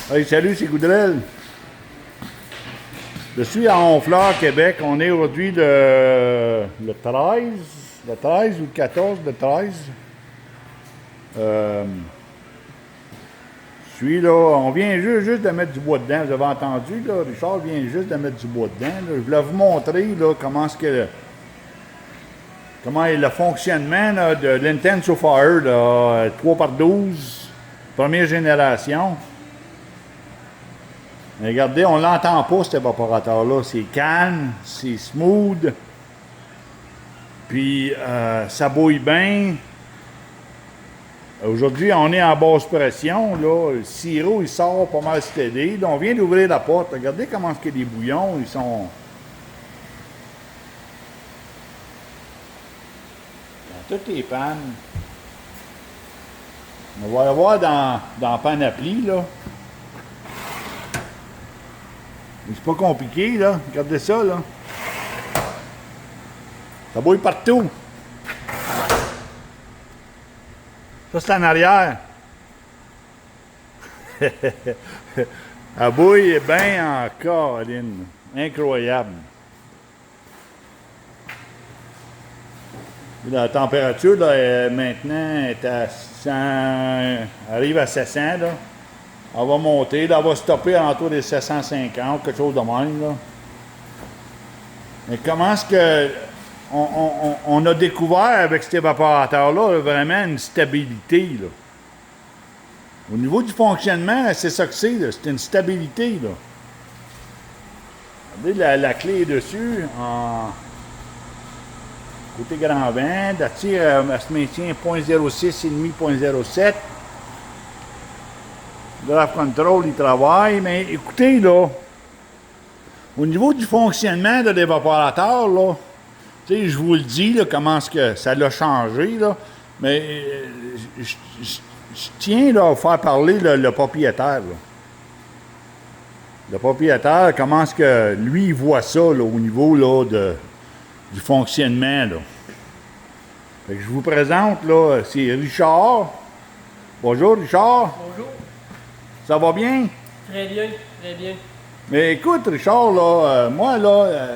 Hey, salut, c'est Goudrel. Je suis à Honfleur, Québec. On est aujourd'hui le 13, le 13 ou le 14, le 13. Je suis là, on vient juste de mettre du bois dedans. Vous avez entendu, là, Richard vient juste de mettre du bois dedans. Là. Je voulais vous montrer là, comment est le fonctionnement là, de l'Intenso Fire, là, 3x12, première génération. Mais regardez, on l'entend pas, cet évaporateur-là. C'est calme, c'est smooth. Puis, ça bouille bien. Aujourd'hui, on est en basse pression. Là. Le sirop, il sort pas mal steady. Là, on vient d'ouvrir la porte. Regardez comment est-ce que les bouillons, ils sont... Dans toutes les pannes. On va le voir dans la panoplie, là. C'est pas compliqué, là. Regardez ça, là. Ça bouille partout. Ça, c'est en arrière. Elle bouille bien en Caroline. Incroyable. La température, là, maintenant, est à 100... arrive à 700, là. Elle va monter, là, elle va stopper à l'entour des 750, quelque chose de même, là. Mais comment est-ce que on a découvert avec cet évaporateur-là vraiment une stabilité, là. Au niveau du fonctionnement, c'est ça que c'est, là. C'est une stabilité, là. Regardez, la clé est dessus, en côté grand vent, la tire, elle se maintient 0.06 et demi, 0.07. Draft Control, il travaille, mais écoutez, là, au niveau du fonctionnement de l'évaporateur, là, tu sais, je vous le dis, là, comment est-ce que ça l'a changé, là, mais je tiens, là, à faire parler le propriétaire, là. Le propriétaire, comment est-ce que lui, il voit ça, là, au niveau, là, du fonctionnement, là. Fait que je vous présente, là, c'est Richard. Bonjour, Richard. Bonjour. Ça va bien? Très bien, très bien. Mais écoute, Richard, là, moi, là,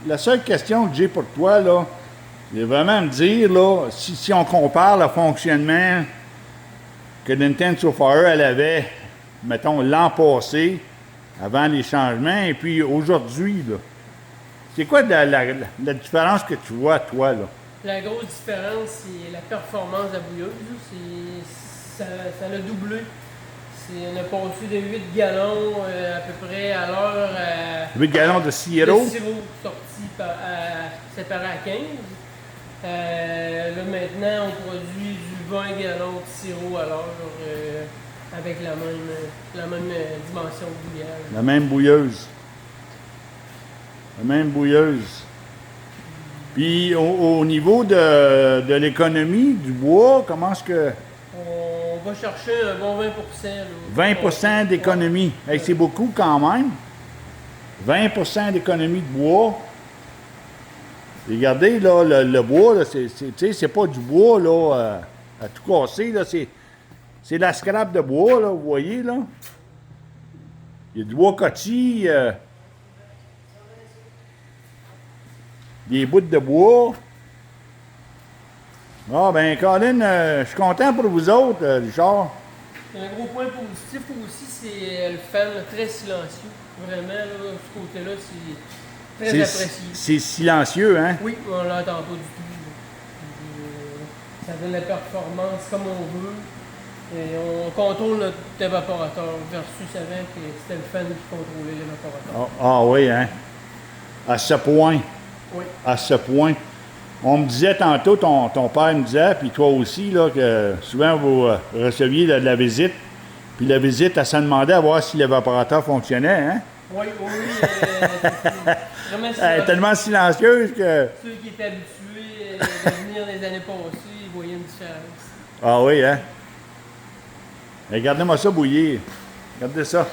la seule question que j'ai pour toi, là, c'est vraiment me dire, là, si on compare le fonctionnement que l'Intenso Fire, elle avait, mettons, l'an passé, avant les changements, et puis aujourd'hui, là, c'est quoi la différence que tu vois, toi, là? La grosse différence, c'est la performance de la bouilleuse. Ça l'a doublé. On a passé de 8 gallons à peu près à l'heure à 8 gallons de sirop. de sirop sorti séparé à 15. Là maintenant, on produit du 20 gallons de sirop à l'heure avec la même dimension de bouillage. La même bouilleuse. La même bouilleuse. Puis au niveau de l'économie du bois, comment est-ce que... On va chercher un bon 20%. 20% d'économie. Hey, c'est beaucoup quand même. 20% d'économie de bois. Regardez, là, le bois, là, c'est pas du bois là, à tout casser. Là, c'est la scrap de bois, là, vous voyez, là. Il y a du bois cotis, des bouts de bois. Ah, ben, Colin, je suis content pour vous autres, Richard. Un gros point positif aussi, c'est le fan très silencieux. Vraiment, là, ce côté-là, c'est très apprécié. C'est silencieux, hein? Oui, on l'entend pas du tout. Ça donne la performance comme on veut. Et on contrôle notre évaporateur versus avant que c'était le fan qui contrôlait l'évaporateur. Ah oui, hein? À ce point. Oui. À ce point. On me disait tantôt, ton père me disait, puis toi aussi, là, que souvent vous receviez de la visite, puis la visite, elle se demandait à voir si l'évaporateur fonctionnait, hein? Oui, vraiment Elle est tellement silencieuse que... Ceux qui étaient habitués de venir les années passées, ils voyaient une différence. Ah oui, hein? Regardez-moi ça bouillir. Regardez ça.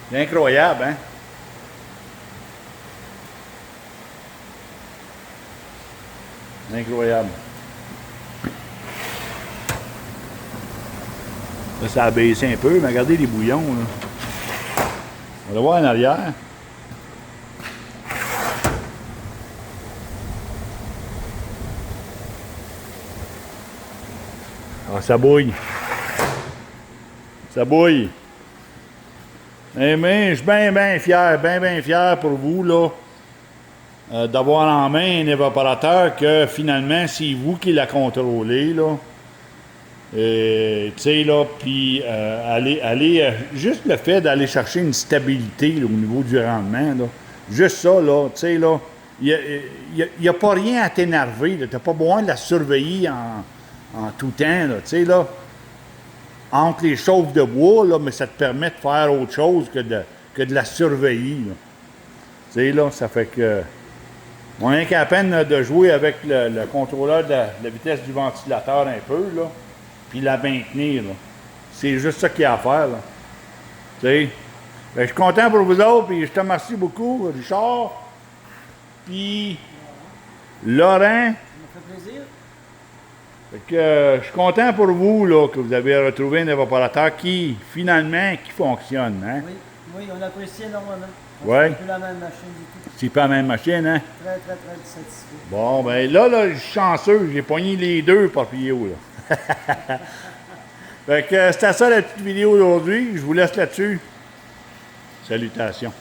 C'est incroyable, hein? Incroyable. Là, ça a baissé un peu, mais regardez les bouillons, là. On va le voir en arrière. Ah, ça bouille. Ça bouille. Mais je suis bien fier pour vous, là, d'avoir en main un évaporateur que finalement, c'est vous qui la contrôlez, là. Tu sais, là, puis juste le fait d'aller chercher une stabilité là, au niveau du rendement, là, juste ça, là, tu sais, là, il n'y a pas rien à t'énerver, tu n'as pas besoin de la surveiller en tout temps, là, tu sais, là, entre les chauffes de bois, là, mais ça te permet de faire autre chose que de la surveiller, là. Tu sais, là, ça fait que, on n'a qu'à peine de jouer avec le contrôleur de la vitesse du ventilateur un peu, là, puis la maintenir, là. C'est juste ça qu'il y a à faire, là. Tu sais? Ben, je suis content pour vous autres, puis je te remercie beaucoup, Richard. Puis, Laurent. Ça me fait plaisir. Fait que, je suis content pour vous, là, que vous avez retrouvé un évaporateur qui, finalement, qui fonctionne, hein? Oui, on apprécie énormément. Ouais. C'est plus la même machine du tout. C'est pas la même machine, hein? Très satisfait. Bon, ben là, je suis chanceux. J'ai pogné les deux par Pio, là. Fait que c'était ça la petite vidéo d'aujourd'hui. Je vous laisse là-dessus. Salutations.